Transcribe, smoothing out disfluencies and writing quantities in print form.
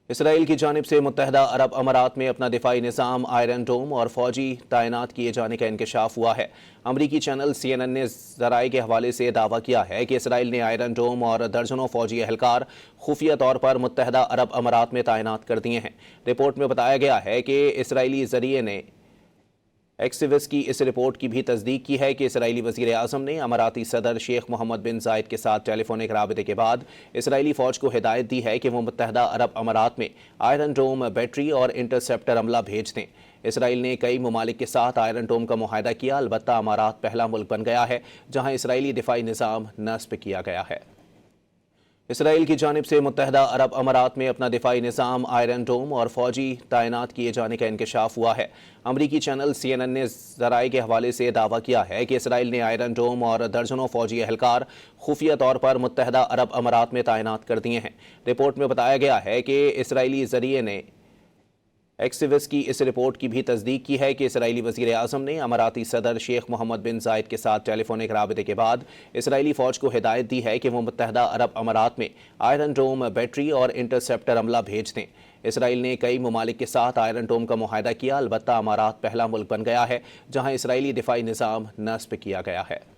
اسرائیل کی جانب سے متحدہ عرب امارات میں اپنا دفاعی نظام آئرن ڈوم اور فوجی تعینات کیے جانے کا انکشاف ہوا ہے۔ امریکی چینل CNN نے ذرائع کے حوالے سے دعویٰ کیا ہے کہ اسرائیل نے آئرن ڈوم اور درجنوں فوجی اہلکار خفیہ طور پر متحدہ عرب امارات میں تعینات کر دیے ہیں۔ رپورٹ میں بتایا گیا ہے کہ اسرائیلی ذریعے نے ایکسیوس کی اس رپورٹ کی بھی تصدیق کی ہے کہ اسرائیلی وزیر اعظم نے اماراتی صدر شیخ محمد بن زائد کے ساتھ ٹیلی فونک رابطے کے بعد اسرائیلی فوج کو ہدایت دی ہے کہ وہ متحدہ عرب امارات میں آئرن ڈوم بیٹری اور انٹرسیپٹر عملہ بھیج دیں۔ اسرائیل نے کئی ممالک کے ساتھ آئرن ڈوم کا معاہدہ کیا، البتہ امارات پہلا ملک بن گیا ہے جہاں اسرائیلی دفاعی نظام نصب کیا گیا ہے۔ اسرائیل کی جانب سے متحدہ عرب امارات میں اپنا دفاعی نظام آئرن ڈوم اور فوجی تعینات کیے جانے کا انکشاف ہوا ہے۔ امریکی چینل CNN نے ذرائع کے حوالے سے دعویٰ کیا ہے کہ اسرائیل نے آئرن ڈوم اور درجنوں فوجی اہلکار خفیہ طور پر متحدہ عرب امارات میں تعینات کر دیے ہیں۔ رپورٹ میں بتایا گیا ہے کہ اسرائیلی ذریعے نے ایکسیوس کی اس رپورٹ کی بھی تصدیق کی ہے کہ اسرائیلی وزیر اعظم نے اماراتی صدر شیخ محمد بن زائد کے ساتھ ٹیلی فونک رابطے کے بعد اسرائیلی فوج کو ہدایت دی ہے کہ وہ متحدہ عرب امارات میں آئرن ڈوم بیٹری اور انٹرسیپٹر عملہ بھیج دیں۔ اسرائیل نے کئی ممالک کے ساتھ آئرن ڈوم کا معاہدہ کیا، البتہ امارات پہلا ملک بن گیا ہے جہاں اسرائیلی دفاعی نظام نصب کیا گیا ہے۔